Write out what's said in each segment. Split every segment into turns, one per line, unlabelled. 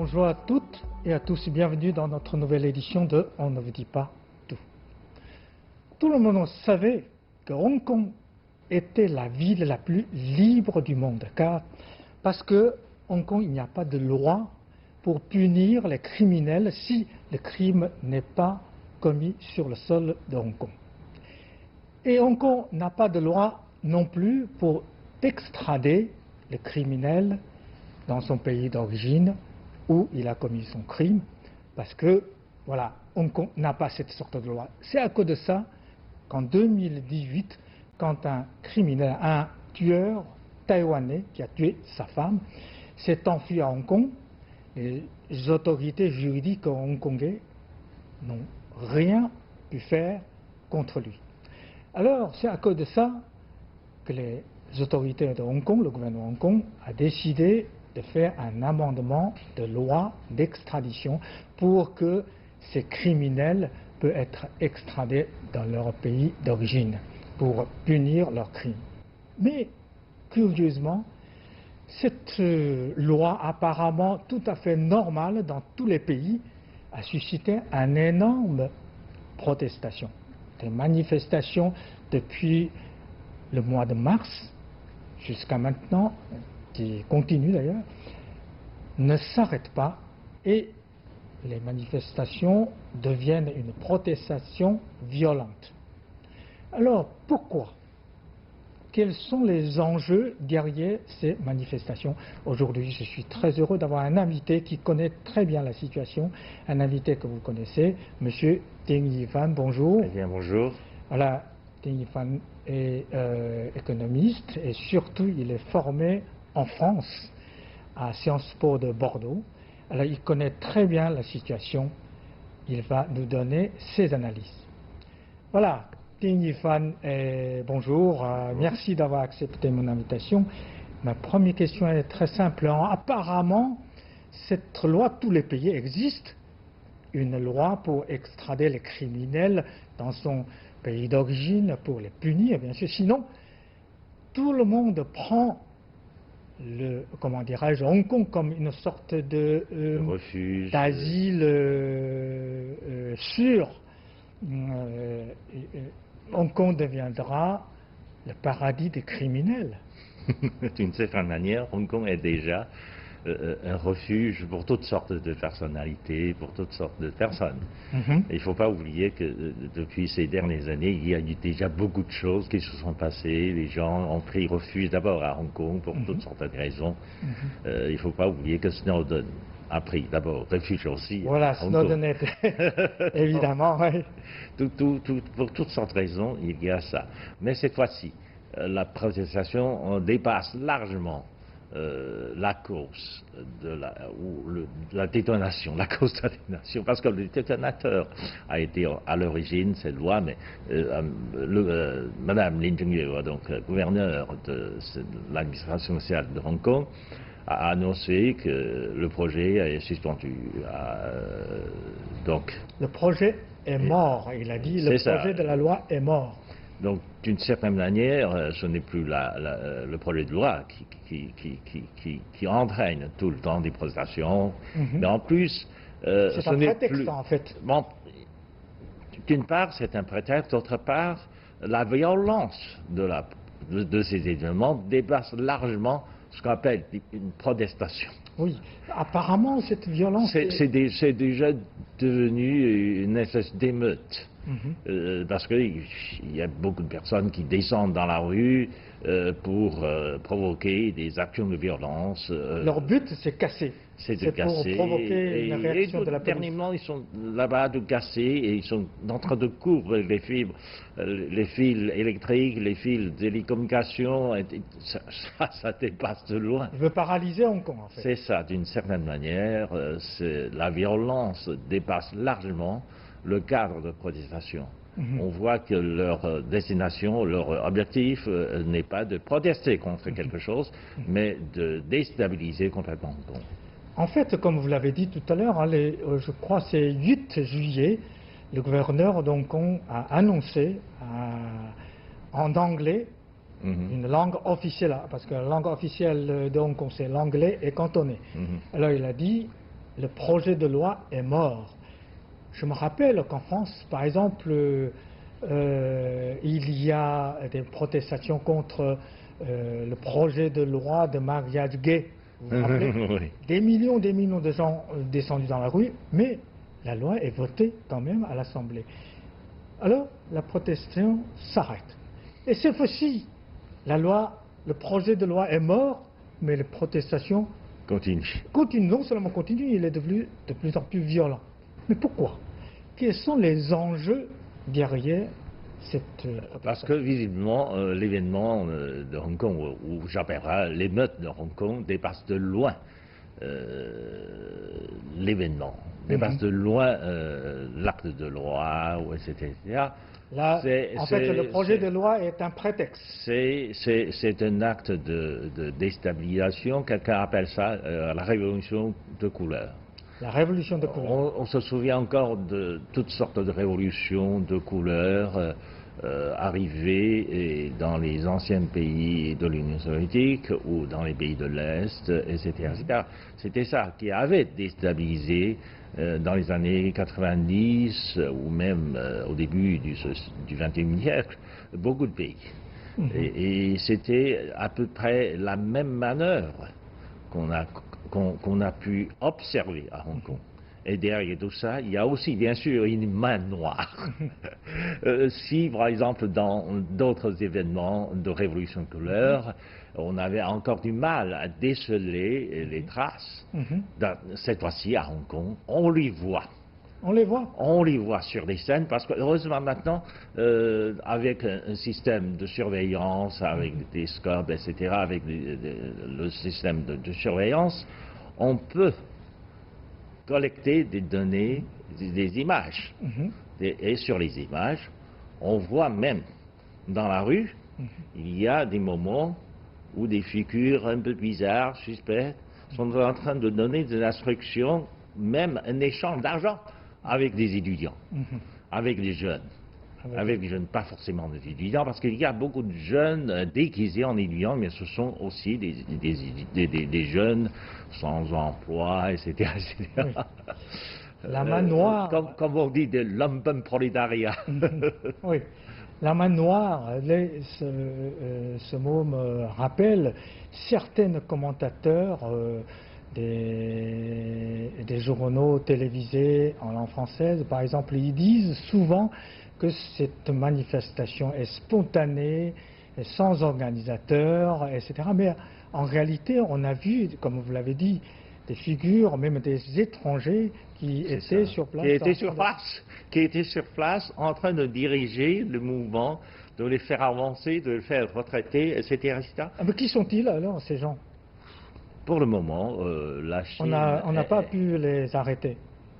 Bonjour à toutes et à tous, bienvenue dans notre nouvelle édition de On ne vous dit pas tout. Tout le monde savait que Hong Kong était la ville la plus libre du monde, parce que Hong Kong, il n'y a pas de loi pour punir les criminels si le crime n'est pas commis sur le sol de Hong Kong. Et Hong Kong n'a pas de loi non plus pour extrader le criminel dans son pays d'origine où il a commis son crime, parce que, voilà, Hong Kong n'a pas cette sorte de loi. C'est à cause de ça qu'en 2018, quand un criminel, un tueur taïwanais qui a tué sa femme, s'est enfui à Hong Kong, les autorités juridiques hongkongaises n'ont rien pu faire contre lui. Alors, c'est à cause de ça que les autorités de Hong Kong, le gouvernement de Hong Kong, a décidé de faire un amendement de loi d'extradition pour que ces criminels puissent être extradés dans leur pays d'origine pour punir leurs crimes. Mais, curieusement, cette loi apparemment tout à fait normale dans tous les pays a suscité une énorme protestation. Des manifestations depuis le mois de mars jusqu'à maintenant, qui continuent d'ailleurs, ne s'arrêtent pas et les manifestations deviennent une protestation violente. Alors pourquoi? Quels sont les enjeux derrière ces manifestations? Aujourd'hui, je suis très heureux d'avoir un invité qui connaît très bien la situation, un invité que vous connaissez, M. Ding Yifan. Bonjour.
Eh bien, bonjour.
Voilà, Ding Yifan est économiste et surtout il est formé en France à Sciences Po de Bordeaux. Alors il connaît très bien la situation. Il va nous donner ses analyses. Voilà. Ding Yifan, bonjour, merci d'avoir accepté mon invitation. Ma première question est très simple. Apparemment, cette loi, tous les pays existent, une loi pour extrader les criminels dans son pays d'origine, pour les punir, bien sûr. Sinon, tout le monde prend comment dirais-je, Hong Kong comme une sorte de
refuge,
d'asile sûr. Hong Kong deviendra le paradis des criminels.
D'une certaine manière, Hong Kong est déjà un refuge pour toutes sortes de personnalités, pour toutes sortes de personnes. Il ne faut pas oublier que depuis ces dernières années, il y a eu déjà beaucoup de choses qui se sont passées. Les gens ont pris refuge d'abord à Hong Kong pour toutes sortes de raisons. Il ne faut pas oublier que Snowden a pris d'abord refuge aussi.
Voilà, Snowden est évidemment, oui.
Pour toutes sortes de raisons, il y a ça. Mais cette fois-ci, la protestation dépasse largement la cause de la détonation, la cause de la détonation, parce que le détonateur a été à l'origine cette loi, mais Madame Lin Cheng-yeo, donc gouverneure de l'administration sociale de Hong Kong, a annoncé que le projet est suspendu. Donc,
le projet est mort, il a dit, le projet de la loi est mort.
Donc, d'une certaine manière, ce n'est plus le projet de loi qui entraîne tout le temps des protestations, mais en plus,
c'est un prétexte en fait.
Bon, d'une part, c'est un prétexte, d'autre part, la violence de ces événements dépasse largement ce qu'on appelle une protestation.
Oui, apparemment cette violence...
C'est déjà devenu une espèce d'émeute. Parce qu'il y a beaucoup de personnes qui descendent dans la rue pour provoquer des actions de violence.
Leur but, c'est casser.
C'est de casser.
Pour provoquer une réaction de la police.
Dernièrement, ils sont là-bas de casser et ils sont en train de couvrir les fibres, les fils électriques, les fils de télécommunications. Ça dépasse de loin.
Il veut paralyser Hong Kong, en fait.
C'est ça, d'une certaine manière. La violence dépasse largement le cadre de protestation. On voit que leur destination, leur objectif n'est pas de protester contre quelque chose, mais de déstabiliser complètement Hong Kong.
En fait, comme vous l'avez dit tout à l'heure, je crois que c'est 8 juillet, le gouverneur de Hong Kong a annoncé en anglais une langue officielle, parce que la langue officielle de Hong Kong c'est l'anglais et cantonais. Alors il a dit le projet de loi est mort. Je me rappelle qu'en France, par exemple, il y a des protestations contre le projet de loi de mariage gay. Vous vous rappelez?
Oui.
Des millions de gens descendus dans la rue, mais la loi est votée quand même à l'Assemblée. Alors, la protestation s'arrête. Et cette fois-ci, le projet de loi est mort, mais les protestations
Continue.
continuent. Non seulement continuent, il est devenu de plus en plus violent. Mais pourquoi? Quels sont les enjeux derrière cette...
Parce que visiblement, l'événement de Hong Kong, ou j'appellerais l'émeute de Hong Kong, dépasse de loin l'événement, dépasse de loin l'acte de loi, etc.
Là, en fait, le projet de loi est un prétexte.
C'est un acte de déstabilisation, quelqu'un appelle ça la révolution de couleur.
La révolution de couleur.
On se souvient encore de toutes sortes de révolutions de couleur arrivées dans les anciens pays de l'Union soviétique ou dans les pays de l'Est, etc. C'était ça qui avait déstabilisé dans les années 90 ou même au début du XXIe siècle beaucoup de pays. Et c'était à peu près la même manœuvre qu'on a pu observer à Hong Kong. Et derrière tout ça, il y a aussi bien sûr une main noire. Si par exemple dans d'autres événements de révolution de couleur, on avait encore du mal à déceler les traces, cette fois-ci à Hong Kong, on les voit.
On les voit.
On les voit sur les scènes parce que heureusement maintenant, avec un système de surveillance, avec des scopes, etc., avec le système de surveillance, on peut collecter des données, des images. Et sur les images, on voit même dans la rue, il y a des moments où des figures un peu bizarres, suspectes, sont en train de donner des instructions, même un échange d'argent avec des étudiants, avec des jeunes. Avec des jeunes, pas forcément des étudiants, parce qu'il y a beaucoup de jeunes déguisés en étudiants, mais ce sont aussi des jeunes sans emploi, etc. etc.
Oui. La main noire.
Comme on dit, de lumpenprolétariat.
Oui. La main noire, ce mot me rappelle certains commentateurs des journaux télévisés en langue française, par exemple, ils disent souvent que cette manifestation est spontanée, sans organisateur, etc. Mais en réalité, on a vu, comme vous l'avez dit, des figures, même des étrangers qui étaient sur place.
Qui étaient sur place en train de diriger le mouvement, de les faire avancer, de les faire retraiter, etc. etc.
Ah, mais qui sont-ils alors, ces gens?
Pour le moment, la Chine...
On n'a pas pu les arrêter.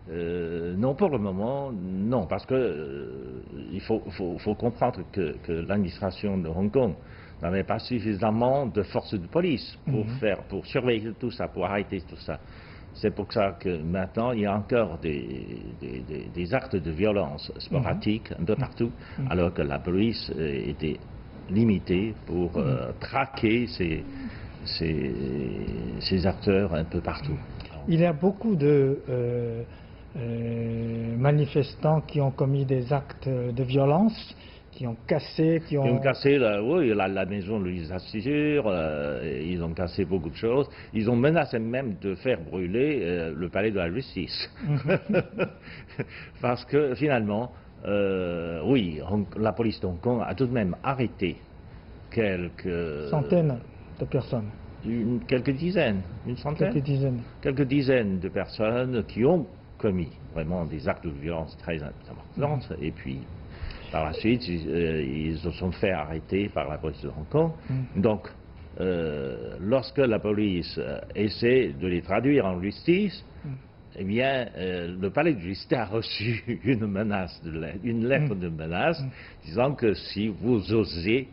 Non, pour le moment, non, parce que il faut comprendre que l'administration de Hong Kong n'avait pas suffisamment de forces de police pour surveiller tout ça, pour arrêter tout ça. C'est pour ça que maintenant, il y a encore des actes de violence sporadiques un peu partout, alors que la police était limitée pour traquer ces acteurs un peu partout.
Il y a beaucoup de manifestants qui ont commis des actes de violence, qui ont cassé,
Ils ont cassé la maison de législature, ils ont cassé beaucoup de choses. Ils ont menacé même de faire brûler le palais de la justice. Parce que finalement, oui, la police de Hong Kong a tout de même arrêté quelques...
centaines de personnes.
Quelques dizaines, une centaine. Quelques dizaines de personnes qui ont commis vraiment des actes de violence très importants. Et puis, par la suite, ils se sont fait arrêter par la police de Hong Kong. Donc, lorsque la police essaie de les traduire en justice, eh bien, le palais de justice a reçu une menace, une lettre de menace, disant que si vous osez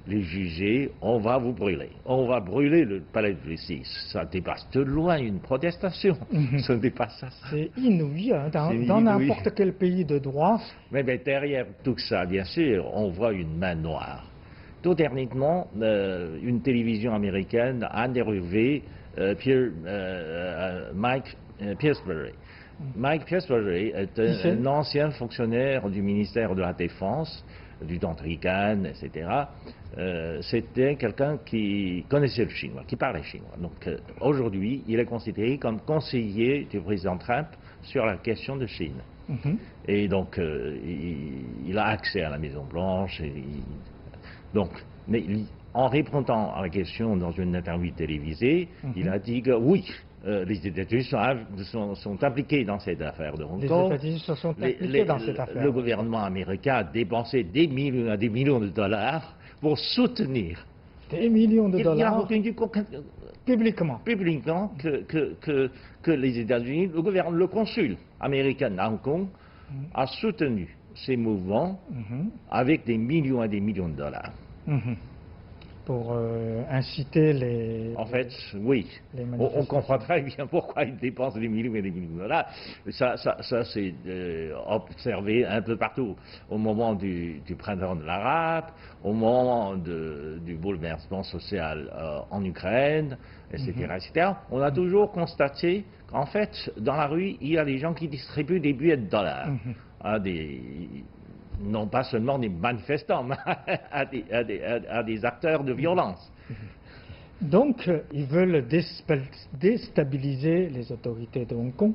les juger, on va vous brûler. On va brûler le palais de justice. Ça dépasse de loin une protestation. Ça dépasse ça.
C'est inouï, hein, dans n'importe quel pays de droit.
Mais derrière tout ça, bien sûr, on voit une main noire. Tout dernièrement, une télévision américaine a interviewé Mike Pillsbury. Mike Pillsbury est un ancien fonctionnaire du ministère de la Défense, du temps Reagan, etc. C'était quelqu'un qui connaissait le chinois, qui parlait chinois. Donc aujourd'hui, il est considéré comme conseiller du président Trump sur la question de Chine. Et donc, il a accès à la Maison-Blanche. Mais en répondant à la question dans une interview télévisée, il a dit que oui, les États-Unis sont impliqués dans cette affaire de Hong Kong.
Les États-Unis se sont impliqués dans cette affaire.
Le gouvernement américain a dépensé des millions de dollars pour soutenir.
Des millions de dollars.
Il a reconnu
publiquement
que les États-Unis, le consul américain à Hong Kong, a soutenu ces mouvements avec des millions et des millions de dollars.
Pour inciter les...
En fait, oui. On comprend très bien pourquoi ils dépensent des millions et des millions de dollars. Ça c'est observé un peu partout. Au moment du printemps de l'Arabe, au moment du bouleversement social en Ukraine, etc., etc. On a toujours constaté qu'en fait, dans la rue, il y a des gens qui distribuent des billets de dollars à non pas seulement des manifestants, mais à des acteurs de violence.
Donc, ils veulent déstabiliser les autorités de Hong Kong.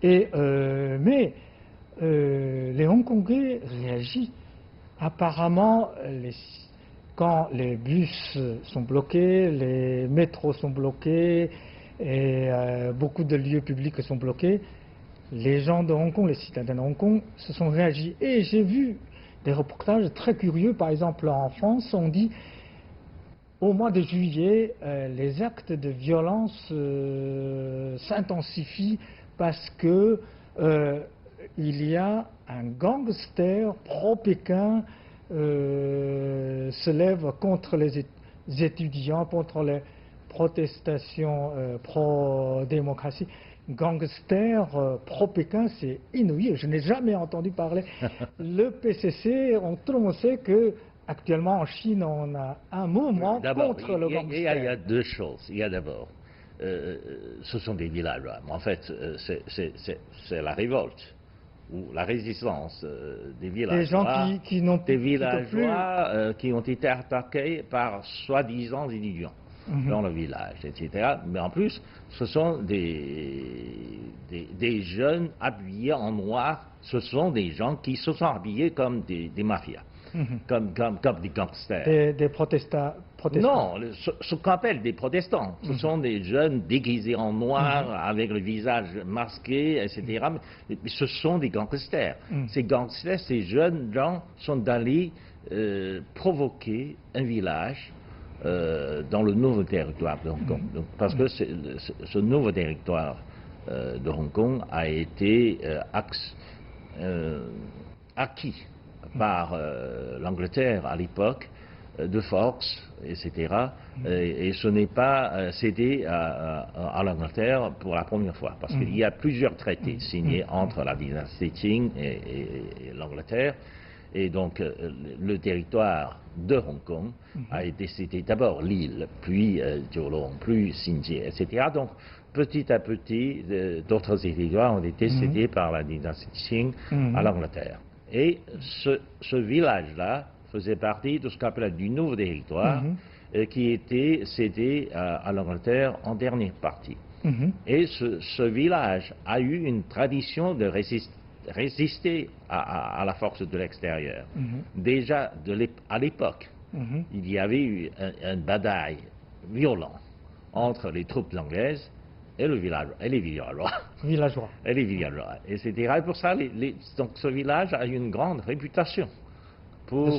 Mais les Hongkongais réagissent. Apparemment, quand les bus sont bloqués, les métros sont bloqués et beaucoup de lieux publics sont bloqués, les gens de Hong Kong, les citadins de Hong Kong, se sont réagis. Et j'ai vu des reportages très curieux. Par exemple, en France, on dit au mois de juillet, les actes de violence s'intensifient parce que il y a un gangster pro-Pékin se lève contre les étudiants, contre les protestations pro-démocratie. Gangster pro-Pékin, c'est inouï, je n'ai jamais entendu parler. Le PCC, tout le monde sait que actuellement en Chine, on a un mouvement contre le gangster.
Il y a deux choses. Il y a d'abord, ce sont des villageois. En fait, c'est la révolte ou la résistance des villageois.
Des gens qui n'ont
des villageois qui ont été attaqués par soi-disant étudiants. Dans le village, etc. Mais en plus, ce sont des jeunes habillés en noir. Ce sont des gens qui se sont habillés comme des mafias, comme des gangsters.
Des protestants.
Non, ce qu'on appelle des protestants. Ce sont des jeunes déguisés en noir, avec le visage masqué, etc. Mais ce sont des gangsters. Ces gangsters, ces jeunes gens sont allés provoquer un village dans le nouveau territoire de Hong Kong. Donc, parce que ce nouveau territoire de Hong Kong a été acquis par l'Angleterre à l'époque de force, etc. Et ce n'est pas cédé à l'Angleterre pour la première fois, parce qu'il y a plusieurs traités signés entre la dynastie Qing et l'Angleterre. Et donc, le territoire de Hong Kong a été cédé d'abord l'île, puis Jolong, puis Xinjie, etc. Donc, petit à petit, d'autres territoires ont été cédés par la dynastie Qing à l'Angleterre. Et ce village-là faisait partie de ce qu'on appelle du nouveau territoire, qui était cédé à l'Angleterre en dernière partie. Et ce village a eu une tradition de résister à la force de l'extérieur. Déjà à l'époque, il y avait eu une bataille violente entre les troupes anglaises et les villageois. Etc. Et pour ça, donc ce village a une grande réputation pour de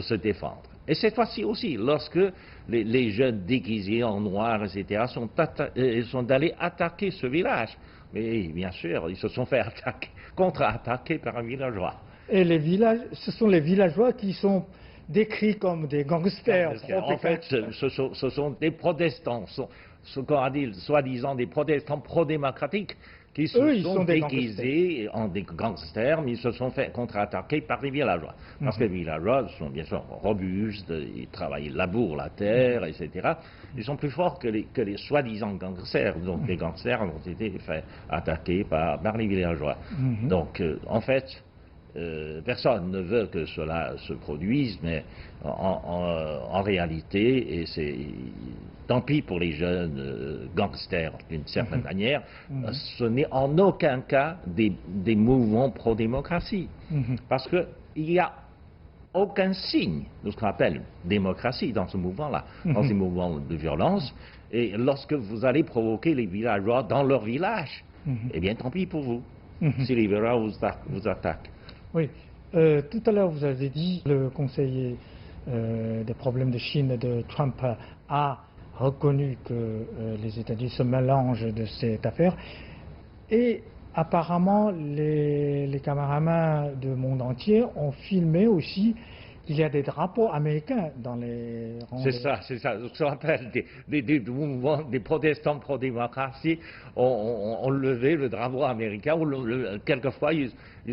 se défendre. Et cette fois-ci aussi, lorsque les jeunes déguisés en noir, etc., sont allés attaquer ce village, mais bien sûr, ils se sont fait contre-attaquer par un villageois.
Et ce sont les villageois qui sont décrits comme des gangsters.
En fait, ce sont des protestants, ce qu'on a dit, soi-disant des protestants pro-démocratiques, qui se sont déguisés en des gangsters, mais ils se sont fait contre-attaquer par des villageois. Parce que les villageois sont bien sûr robustes, ils travaillent, ils labourent la terre, etc. Ils sont plus forts que les soi-disant gangsters. Donc les gangsters ont été fait attaquer par les villageois. Donc en fait, personne ne veut que cela se produise, mais en réalité, et c'est tant pis pour les jeunes gangsters d'une certaine manière, ce n'est en aucun cas des mouvements pro-démocratie. Parce qu'il n'y a aucun signe de ce qu'on appelle démocratie dans ce mouvement-là, dans ces mouvements de violence. Et lorsque vous allez provoquer les villageois dans leur village, eh bien tant pis pour vous, si les villageois vous attaquent.
Oui, tout à l'heure vous avez dit, le conseiller des problèmes de Chine de Trump a reconnu que les États-Unis se mélangent de cette affaire. Et apparemment, les caméramans du monde entier ont filmé aussi qu'il y a des drapeaux américains dans les rangs.
C'est ça. Ce qu'on appelle des mouvements, des protestants pro-démocratie ont levé le drapeau américain, ou quelquefois ils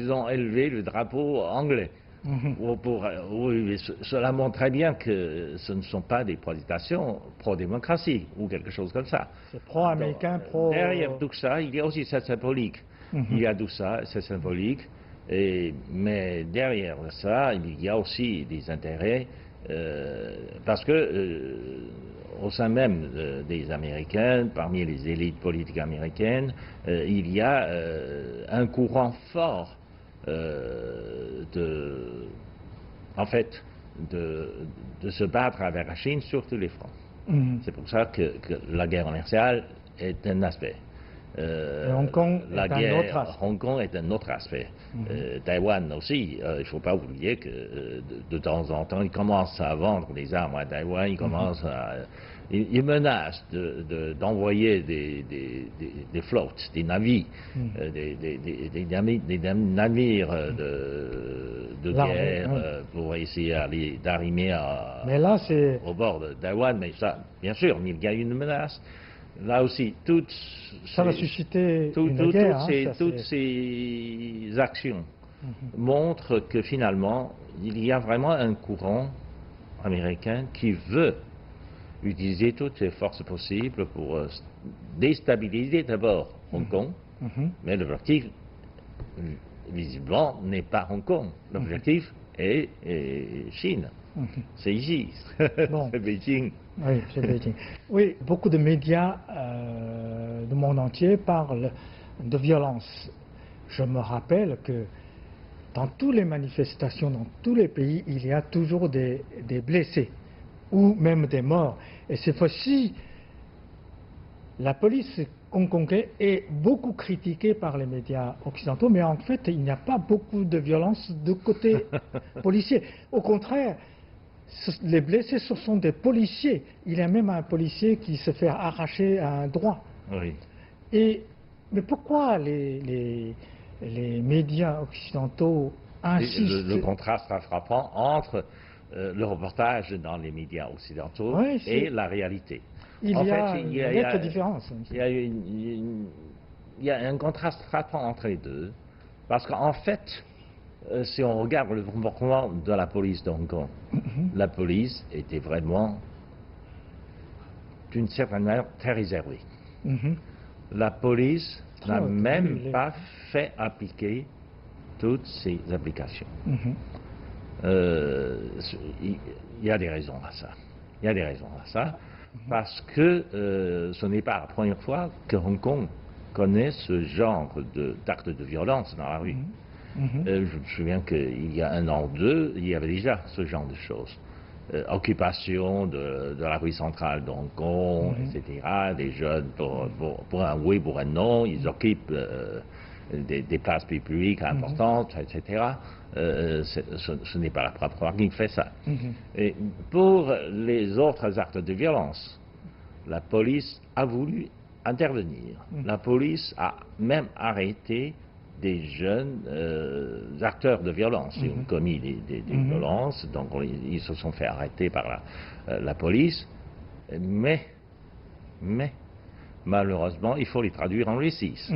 ont élevé le drapeau anglais. Oui, cela montre très bien que ce ne sont pas des protestations pro-démocratie ou quelque chose comme ça.
C'est pro-américain, pro...
Derrière tout ça, il y a aussi cette symbolique. Il y a tout ça, c'est symbolique. Mais derrière ça, il y a aussi des intérêts, parce que au sein même des Américains, parmi les élites politiques américaines, il y a un courant fort de se battre avec la Chine sur tous les fronts. C'est pour ça que la guerre commerciale est un aspect.
Hong Kong
la guerre Hong Kong est un autre aspect. Taïwan aussi, il ne faut pas oublier que de temps en temps, ils commencent à vendre des armes à Taïwan, ils menacent d'envoyer des flottes, des navires, des navires de guerre pour essayer d'arrimer au bord de Taïwan. Mais ça, bien sûr, il y a une menace. Là aussi,
ça va susciter une guerre.
Toutes ces actions montrent que finalement, il y a vraiment un courant américain qui veut utiliser toutes les forces possibles pour déstabiliser d'abord Hong Kong, mais l'objectif, visiblement, n'est pas Hong Kong. L'objectif est Chine. C'est ici, c'est Beijing.
Oui, c'est Beijing. Oui, beaucoup de médias du monde entier parlent de violence. Je me rappelle que dans toutes les manifestations, dans tous les pays, il y a toujours des blessés ou même des morts. Et cette fois-ci, la police hongkongaise est beaucoup critiquée par les médias occidentaux, mais en fait, il n'y a pas beaucoup de violence de côté policier. Au contraire, les blessés, ce sont des policiers. Il y a même un policier qui se fait arracher un doigt.
Oui.
Mais pourquoi les médias occidentaux insistent...
Le contraste sera frappant entre le reportage dans les médias occidentaux et la réalité.
Il y a une nette différence.
Il y a un contraste frappant entre les deux, parce qu'en fait, si on regarde le comportement de la police de Hong Kong, la police était vraiment, d'une certaine manière, très réservée. La police n'a même pas fait appliquer toutes ces applications. Il y a des raisons à ça. Parce que ce n'est pas la première fois que Hong Kong connaît ce genre d'actes de violence dans la rue. Je me souviens qu'il y a 1 an ou 2, il y avait déjà ce genre de choses. Occupation de la rue centrale de Hong Kong, etc. Des jeunes, pour un oui, pour un non, ils occupent des places publiques importantes, etc. Ce n'est pas la première fois qu'il fait ça. Et pour les autres actes de violence, la police a voulu intervenir. La police a même arrêté des jeunes acteurs de violence. Ils ont commis des violences, donc ils se sont fait arrêter par la police. Mais malheureusement, il faut les traduire en justice.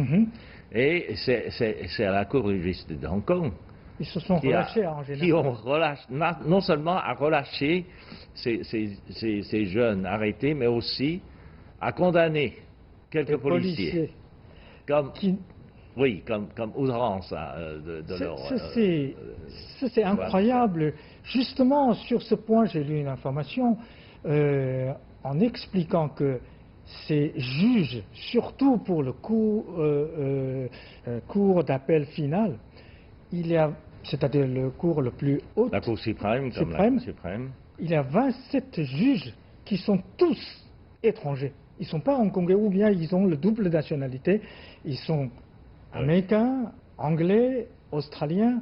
Et c'est à la Cour de justice de Hong Kong
Ils se sont relâchés en général.
qui ont non seulement à relâcher ces jeunes arrêtés, mais aussi à condamner quelques policiers. Comme outrance de leur...
C'est incroyable. Justement, sur ce point, j'ai lu une information en expliquant que ces juges, surtout pour le cours d'appel final, c'est-à-dire le cours le plus haut,
la Cour suprême, comme la Cour suprême,
il y a 27 juges qui sont tous étrangers. Ils ne sont pas hongkongais ou bien ils ont le double nationalité. Ils sont américains, anglais, australiens.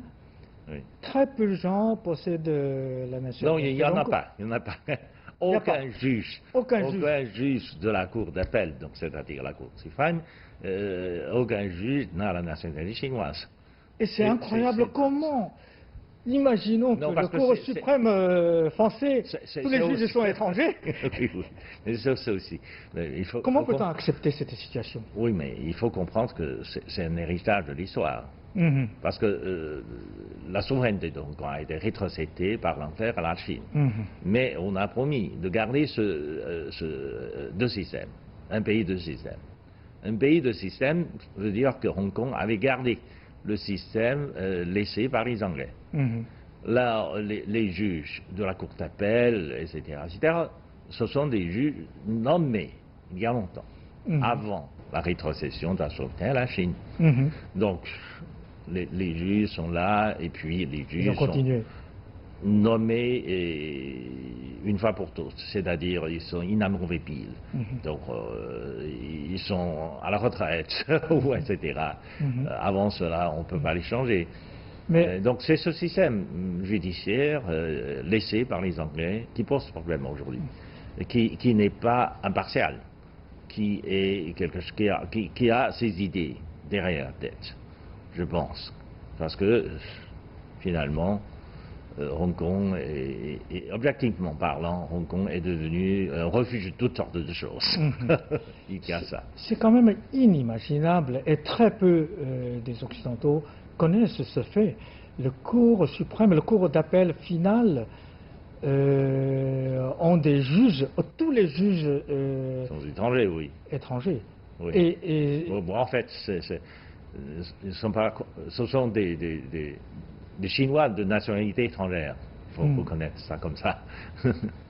Oui.
Très peu de gens possèdent la nationalité.
Non, il n'y en a pas. Il n'y en a pas. Aucun juge de la Cour d'appel, donc c'est-à-dire la Cour suprême, aucun juge n'a la nationalité chinoise.
Et c'est incroyable comment. Imaginons que le Cour suprême français, tous les juges sont étrangers.
Oui, mais ça aussi.
Comment peut-on accepter cette situation?
Oui, mais il faut comprendre que c'est un héritage de l'histoire. Parce que la souveraineté de Hong Kong a été rétrocédée par l'Empire à la Chine. Mais on a promis de garder deux systèmes, un pays, deux systèmes. Un pays, deux systèmes veut dire que Hong Kong avait gardé le système laissé par les Anglais. Là, les juges de la Cour d'appel, etc., ce sont des juges nommés il y a longtemps, avant la rétrocession de la souveraineté à la Chine. Donc, les juges sont là, et puis les juges sont nommés une fois pour toutes, c'est-à-dire ils sont inamovibles. Donc, ils sont à la retraite, etc. Avant cela, on ne peut pas les changer. Donc, c'est ce système judiciaire laissé par les Anglais qui pose problème aujourd'hui, qui n'est pas impartial, qui a ses idées derrière la tête, je pense. Parce que, finalement, Hong Kong, objectivement parlant, Hong Kong est devenu un refuge de toutes sortes de choses. Il y a ça.
C'est quand même inimaginable, et très peu des Occidentaux connaissent ce fait. Le Cour suprême, le Cour d'appel final ont des juges, tous les juges
sont étrangers, oui.
Étrangers.
Oui. Bon, en fait, ce sont des Chinois de nationalité étrangère. Il faut reconnaître ça comme ça.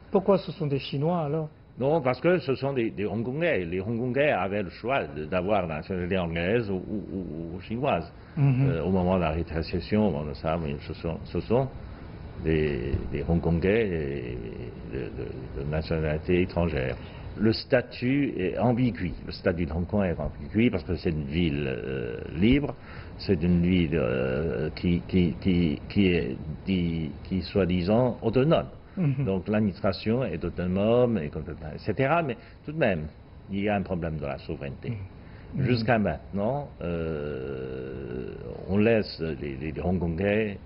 Pourquoi ce sont des Chinois alors?
Non, parce que ce sont des Hongkongais. Les Hongkongais avaient le choix d'avoir la nationalité anglaise ou chinoise. Au moment de la rétrocession, ce sont des Hongkongais de nationalité étrangère. Le statut est ambigu. Le statut de Hong Kong est ambigu parce que c'est une ville libre, c'est une ville qui est soi-disant autonome. Donc l'administration est autonome, etc. Mais tout de même, il y a un problème de la souveraineté. Jusqu'à maintenant, on laisse les Hongkongais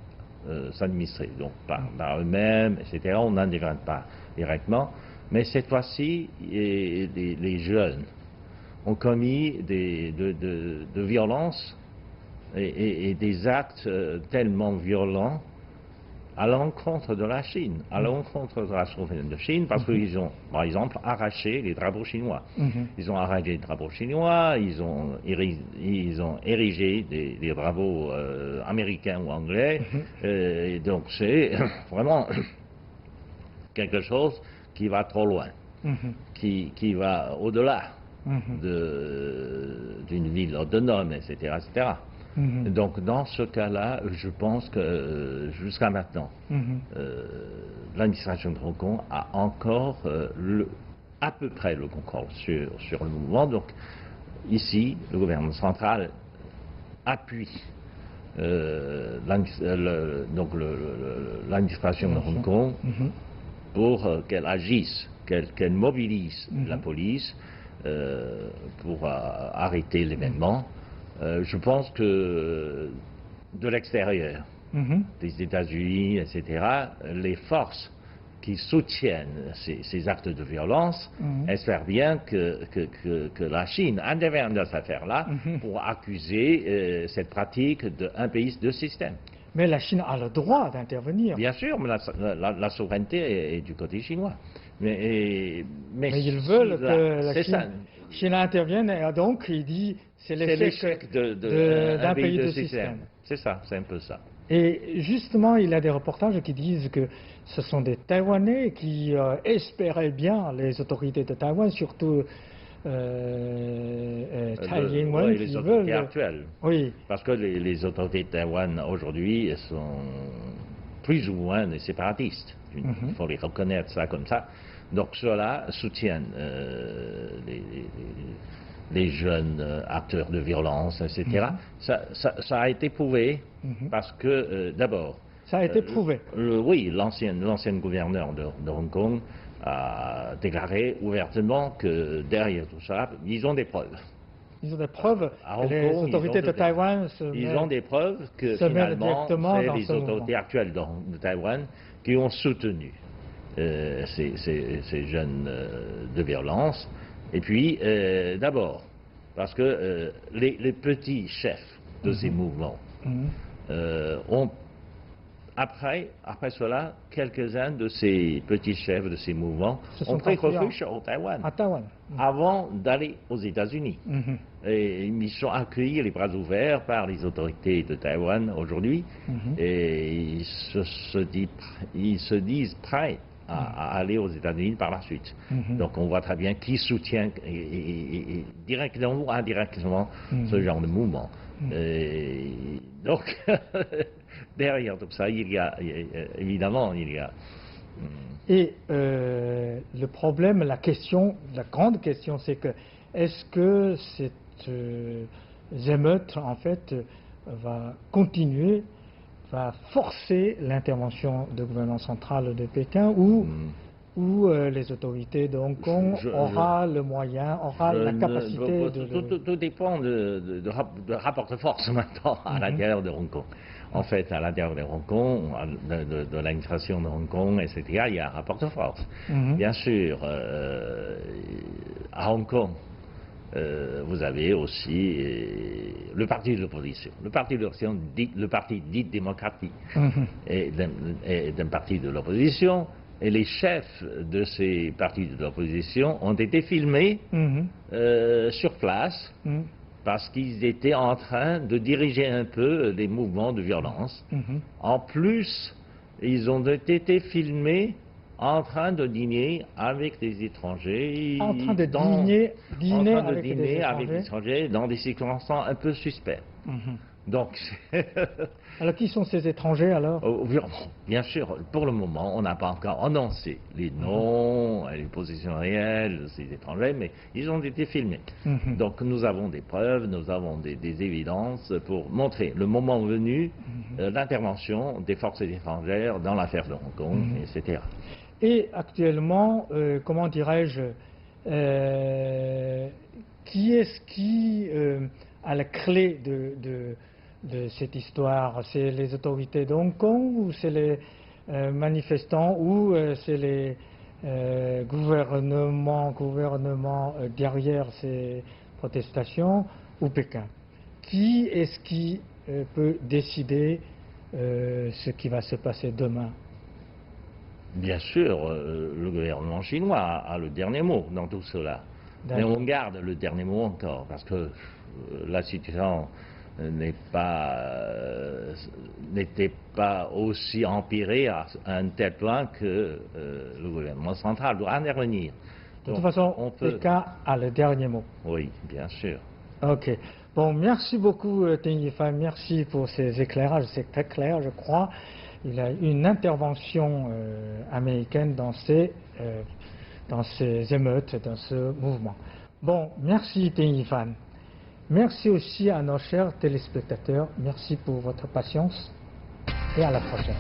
s'administrer, donc par eux-mêmes, etc. On n'intervient pas directement. Mais cette fois-ci, les jeunes ont commis de violences et des actes tellement violents à l'encontre de la Chine, à l'encontre de la souveraineté de Chine, parce qu'ils ont, par exemple, arraché les drapeaux chinois. Ils ont arraché les drapeaux chinois, ils ont érigé des drapeaux américains ou anglais, et donc c'est vraiment quelque chose qui va trop loin, qui va au-delà d'une ville autonome, etc., etc. Donc, dans ce cas-là, je pense que jusqu'à maintenant, l'administration de Hong Kong a encore à peu près le contrôle sur le mouvement. Donc, ici, le gouvernement central appuie l'administration de Hong Kong pour qu'elle agisse, qu'elle mobilise la police pour arrêter l'événement. Je pense que de l'extérieur, des États-Unis, etc., les forces qui soutiennent ces actes de violence espèrent bien que la Chine intervienne dans cette affaire-là pour accuser cette pratique d'un pays, deux systèmes.
Mais la Chine a le droit d'intervenir.
Bien sûr, mais la souveraineté est du côté chinois. Mais
ils veulent que la Chine intervienne, et donc il dit c'est l'échec d'un pays de système.
C'est ça, c'est un peu ça.
Et justement, il y a des reportages qui disent que ce sont des Taïwanais qui espéraient bien les autorités de Taïwan, surtout Tsai Ing-wen,
les autorités actuelles.
Oui.
Parce que les autorités de Taïwan aujourd'hui sont plus ou moins des séparatistes. Il faut les reconnaître ça comme ça. Donc ceux-là soutiennent les jeunes acteurs de violence, etc. Ça a été prouvé parce que, d'abord...
Ça a été prouvé.
Oui, l'ancien gouverneur de Hong Kong a déclaré ouvertement que derrière tout ça, ils ont des preuves.
Ils ont des preuves. Les autorités de Taïwan
ils ont des preuves que finalement, c'est les autorités actuelles de Taïwan qui ont soutenu ces jeunes de violence. Et puis, d'abord, parce que les petits chefs de ces mouvements ont, après cela, quelques-uns de ces petits chefs de ces mouvements ont pris refuge au Taïwan, avant d'aller aux États-Unis. Et ils sont accueillis les bras ouverts par les autorités de Taïwan aujourd'hui, et ils se disent prêts à aller aux États-Unis par la suite. Donc on voit très bien qui soutient directement ou indirectement ce genre de mouvement. Donc derrière tout ça, évidemment, il y a...
Et le problème, la grande question, c'est que est-ce que cette émeute, en fait, va continuer, va forcer l'intervention du gouvernement central de Pékin ou les autorités de Hong Kong aura le moyen, aura la capacité de...
Tout dépend de rapport de force maintenant à l'intérieur de Hong Kong. En fait, à l'intérieur de Hong Kong, de l'administration de Hong Kong, etc., il y a un rapport de force. Bien sûr, à Hong Kong, vous avez aussi le parti de l'opposition. Le parti de l'opposition, le parti dit démocratique, est d'un parti de l'opposition, et les chefs de ces partis de l'opposition ont été filmés sur place parce qu'ils étaient en train de diriger un peu les mouvements de violence. En plus, ils ont été filmés en train de dîner avec des étrangers.
En train de dîner
avec des étrangers dans des circonstances un peu suspectes. Donc,
alors qui sont ces étrangers alors?
Bien sûr, pour le moment, on n'a pas encore annoncé les noms, les positions réelles de ces étrangers, mais ils ont été filmés. Donc nous avons des preuves, nous avons des évidences pour montrer le moment venu l'intervention des forces étrangères dans l'affaire de Hong Kong, etc.
Et actuellement, comment dirais-je, qui est-ce qui a la clé de cette histoire? C'est les autorités de Hong Kong ou c'est les manifestants ou c'est les gouvernements derrière ces protestations ou Pékin? Qui est-ce qui peut décider ce qui va se passer demain?
Bien sûr, le gouvernement chinois a le dernier mot dans tout cela. Mais on garde le dernier mot encore, parce que la situation n'était pas aussi empirée à un tel point que le gouvernement central doit intervenir.
De toute façon, Pékin a le dernier mot.
Oui, bien sûr.
Ok. Bon, merci beaucoup, Ding Yifan. Merci pour ces éclairages. C'est très clair, je crois. Il y a une intervention américaine dans ces émeutes, dans ce mouvement. Bon, merci Ding Yifan. Merci aussi à nos chers téléspectateurs. Merci pour votre patience et à la prochaine.